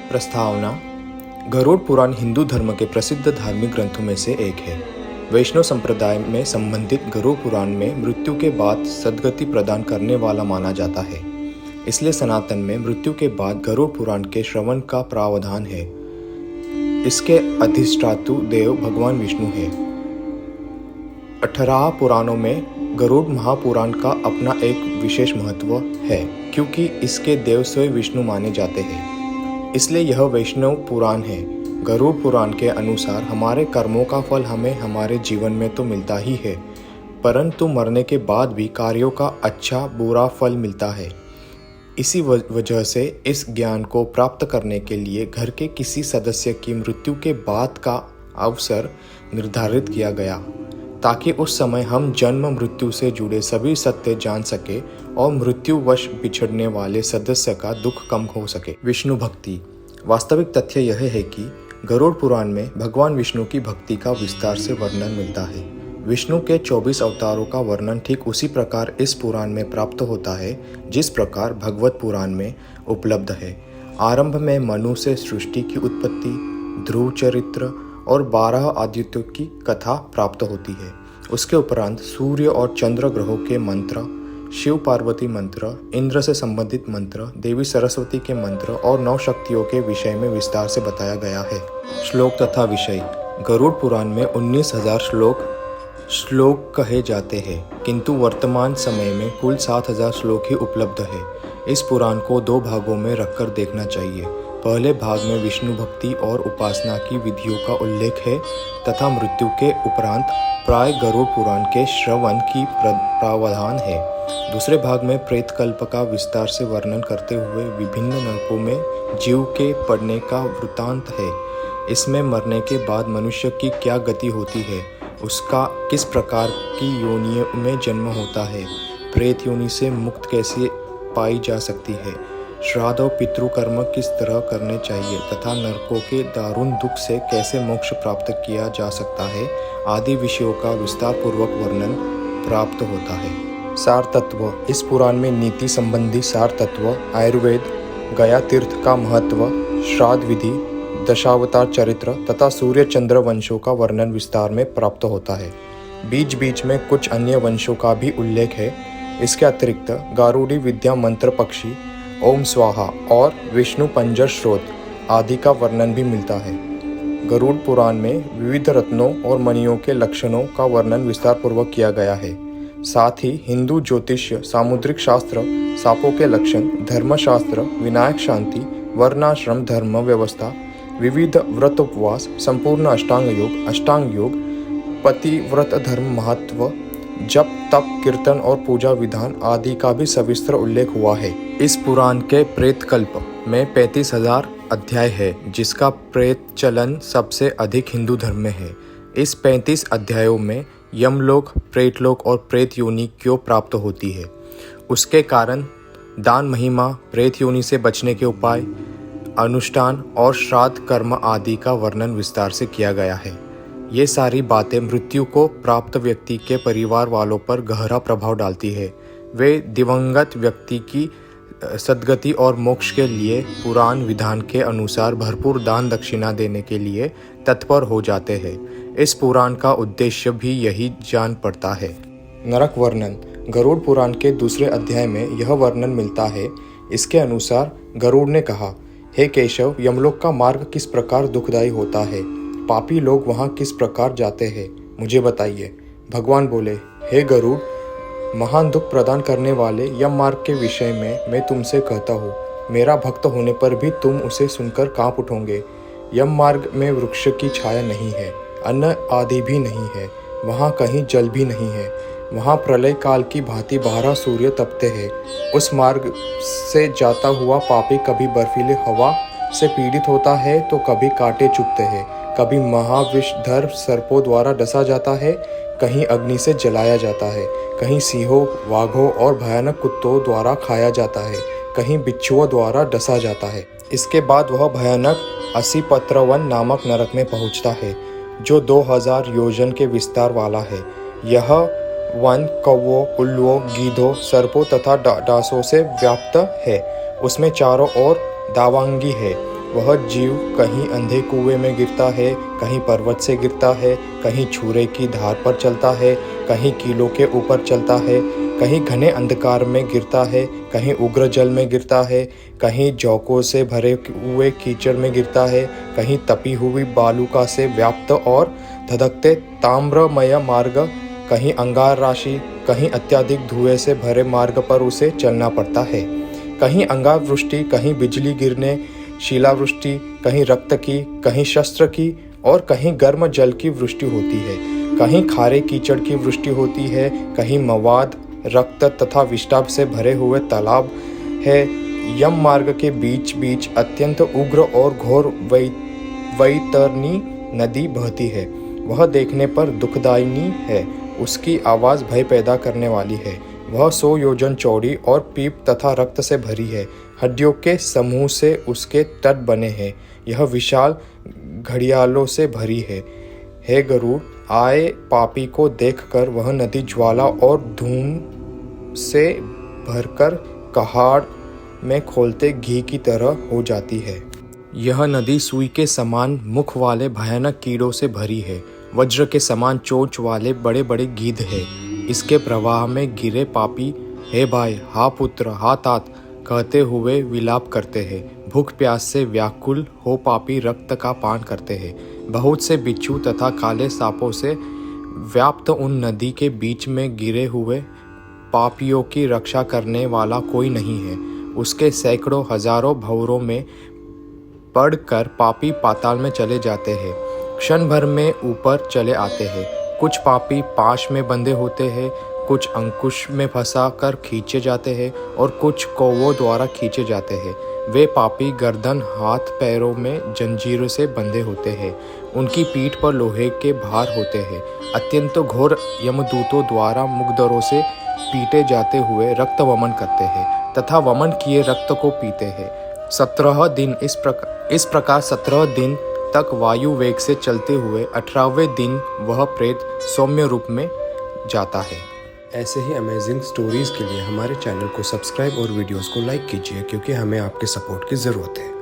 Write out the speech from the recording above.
प्रस्तावना। गरुड़ पुराण हिंदू धर्म के प्रसिद्ध धार्मिक ग्रंथों में से एक है। वैष्णव संप्रदाय में संबंधित गरुड़ पुराण में मृत्यु के बाद सद्गति प्रदान करने वाला माना जाता है। इसलिए सनातन में मृत्यु के बाद गरुड़ पुराण के श्रवण का प्रावधान है। इसके अधिष्ठातु देव भगवान विष्णु है। 18 पुराणों में गरुड़ महापुराण का अपना एक विशेष महत्व है, क्योंकि इसके देव स्वयं विष्णु माने जाते हैं। इसलिए यह वैष्णव पुराण है। गरुड़ पुराण के अनुसार हमारे कर्मों का फल हमें हमारे जीवन में तो मिलता ही है, परंतु मरने के बाद भी कार्यों का अच्छा बुरा फल मिलता है। इसी वजह से इस ज्ञान को प्राप्त करने के लिए घर के किसी सदस्य की मृत्यु के बाद का अवसर निर्धारित किया गया, ताकि उस समय हम जन्म मृत्यु से जुड़े सभी सत्य जान सके और मृत्युवश बिछड़ने वाले सदस्य का दुख कम हो सके। विष्णु भक्ति। वास्तविक तथ्य यह है कि गरुड़ पुराण में भगवान विष्णु की भक्ति का विस्तार से वर्णन मिलता है। विष्णु के 24 अवतारों का वर्णन ठीक उसी प्रकार इस पुराण में प्राप्त होता है जिस प्रकार भगवत पुराण में उपलब्ध है। आरंभ में मनु से सृष्टि की उत्पत्ति, ध्रुव चरित्र और 12 आदित्यों की कथा प्राप्त होती है। उसके उपरांत सूर्य और चंद्र ग्रहों के मंत्र, शिव पार्वती मंत्र, इंद्र से संबंधित मंत्र, देवी सरस्वती के मंत्र और 9 शक्तियों के विषय में विस्तार से बताया गया है। श्लोक तथा विषय। गरुड़ पुराण में 19,000 श्लोक कहे जाते हैं, किंतु वर्तमान समय में कुल 7,000 श्लोक ही उपलब्ध है। इस पुराण को 2 भागों में रखकर देखना चाहिए। पहले भाग में विष्णु भक्ति और उपासना की विधियों का उल्लेख है तथा मृत्यु के उपरांत प्राय गरुड़ पुराण के श्रवण की प्रावधान है। दूसरे भाग में प्रेत कल्प का विस्तार से वर्णन करते हुए विभिन्न नरकों में जीव के पड़ने का वृत्तांत है। इसमें मरने के बाद मनुष्य की क्या गति होती है, उसका किस प्रकार की योनियों में जन्म होता है, प्रेत योनि से मुक्त कैसे पाई जा सकती है, श्राद्ध और पितृकर्म किस तरह करने चाहिए तथा नरकों के दारुण दुख से कैसे मोक्ष प्राप्त किया जा सकता है आदि विषयों का विस्तार पूर्वक वर्णन प्राप्त होता है। सार तत्व। इस पुराण में नीति संबंधी सार तत्व, आयुर्वेद, गया तीर्थ का महत्व, श्राद्ध विधि, दशावतार चरित्र तथा सूर्य चंद्र वंशों का वर्णन विस्तार में प्राप्त होता है। बीच बीच में कुछ अन्य वंशों का भी उल्लेख है। इसके अतिरिक्त गारुड़ी विद्या मंत्र पक्षी, ओम स्वाहा और विष्णु पंजर स्रोत आदि का वर्णन भी मिलता है। गरुड़ पुराण में विविध रत्नों और मणियों के लक्षणों का वर्णन विस्तार पूर्वक किया गया है। साथ ही हिंदू ज्योतिष्य, सामुद्रिक शास्त्र, सांपों के लक्षण, धर्मशास्त्र, विनायक शांति, वर्णाश्रम धर्म व्यवस्था, विविध व्रत उपवास, संपूर्ण अष्टांग योग, पतिव्रत धर्म महत्व, जप तप कीर्तन और पूजा विधान आदि का भी सविस्तर उल्लेख हुआ है। इस पुराण के प्रेत कल्प में 35,000 अध्याय है, जिसका प्रेत चलन सबसे अधिक हिंदू धर्म में है। इस 35 अध्यायों में यमलोक, प्रेतलोक और प्रेत योनि क्यों प्राप्त होती है, उसके कारण, दान महिमा, प्रेत योनि से बचने के उपाय, अनुष्ठान और श्राद्ध कर्म आदि का वर्णन विस्तार से किया गया है। ये सारी बातें मृत्यु को प्राप्त व्यक्ति के परिवार वालों पर गहरा प्रभाव डालती है। वे दिवंगत व्यक्ति की सद्गति और मोक्ष के लिए पुराण विधान के अनुसार भरपूर दान दक्षिणा देने के लिए तत्पर हो जाते हैं। इस पुराण का उद्देश्य भी यही जान पड़ता है। नरक वर्णन। गरुड़ पुराण के दूसरे अध्याय में यह वर्णन मिलता है। इसके अनुसार गरुड़ ने कहा, हे केशव, यमलोक का मार्ग किस प्रकार दुखदायी होता है, पापी लोग वहाँ किस प्रकार जाते हैं, मुझे बताइए। भगवान बोले, हे गरुड़, महान दुख प्रदान करने वाले यम मार्ग के विषय में मैं तुमसे कहता हूँ। मेरा भक्त होने पर भी तुम उसे सुनकर कांप उठोगे। यम मार्ग में वृक्ष की छाया नहीं है, अन्न आदि भी नहीं है, वहाँ कहीं जल भी नहीं है। वहाँ प्रलय काल की भांति 12 सूर्य तपते हैं। उस मार्ग से जाता हुआ पापी कभी बर्फीले हवा से पीड़ित होता है तो कभी कांटे चुभते हैं, कभी महाविषधर सर्पों द्वारा डसा जाता है, कहीं अग्नि से जलाया जाता है, कहीं सिंहों, वाघों और भयानक कुत्तों द्वारा खाया जाता है, कहीं बिच्छुओं द्वारा डसा जाता है। इसके बाद वह भयानक असीपत्रवन नामक नरक में पहुंचता है, जो 2000 योजन के विस्तार वाला है। यह वन कौवों, उल्लुओं, गीधों, सर्पों तथा डांसों से व्याप्त है। उसमें चारों ओर दावांगी है। वह जीव कहीं अंधे कुएं में गिरता है, कहीं पर्वत से गिरता है, कहीं छुरे की धार पर चलता है, कहीं कीलों के ऊपर चलता है, कहीं घने अंधकार में गिरता है, कहीं उग्र जल में गिरता है, कहीं झोंकों से भरे हुए कीचड़ में गिरता है, कहीं तपी हुई बालुका से व्याप्त और धधकते ताम्रमय मार्ग, कहीं अंगार राशि, कहीं अत्यधिक धुएं से भरे मार्ग पर उसे चलना पड़ता है। कहीं अंगार वृष्टि, कहीं बिजली गिरने, शिलावृष्टि, कहीं रक्त की, कहीं शस्त्र की और कहीं गर्म जल की वृष्टि होती है। कहीं खारे कीचड़ की वृष्टि होती है, कहीं मवाद, रक्त तथा विष्टाभ से भरे हुए तालाब है। यम मार्ग के बीच बीच अत्यंत उग्र और घोर वैतरणी नदी बहती है। वह देखने पर दुखदायिनी है, उसकी आवाज़ भय पैदा करने वाली है। वह 100 योजन चौड़ी और पीप तथा रक्त से भरी है। हड्डियों के समूह से उसके तट बने हैं। यह विशाल घड़ियालों से भरी है। हे गरुड़, आए पापी को देखकर वह नदी ज्वाला और धूम से भरकर कहाड़ में खोलते घी की तरह हो जाती है। यह नदी सुई के समान मुख वाले भयानक कीड़ों से भरी है। वज्र के समान चोंच वाले बड़े बड़े गीध है। इसके प्रवाह में गिरे पापी हे भाई, हा पुत्र, हा तात कहते हुए विलाप करते हैं। भूख प्यास से व्याकुल हो पापी रक्त का पान करते हैं। बहुत से बिच्छू तथा काले सांपों से व्याप्त उन नदी के बीच में गिरे हुए पापियों की रक्षा करने वाला कोई नहीं है। उसके सैकड़ों हजारों भंवरों में पड़कर पापी पाताल में चले जाते हैं। क्षण भर में ऊपर चले आते हैं। कुछ पापी पाश में बंधे होते हैं, कुछ अंकुश में फंसा कर खींचे जाते हैं और कुछ कौवों द्वारा खींचे जाते हैं। वे पापी गर्दन, हाथ पैरों में जंजीरों से बंधे होते हैं। उनकी पीठ पर लोहे के भार होते हैं। अत्यंत घोर यमदूतों द्वारा मुग्धरों से पीटे जाते हुए रक्त वमन करते हैं तथा वमन किए रक्त को पीते हैं। 17 दिन इस प्रकार 17 दिन तक वायु वेग से चलते हुए 18वें दिन वह प्रेत सौम्य रूप में जाता है। ऐसे ही अमेजिंग स्टोरीज के लिए हमारे चैनल को सब्सक्राइब और वीडियोस को लाइक कीजिए, क्योंकि हमें आपके सपोर्ट की ज़रूरत है।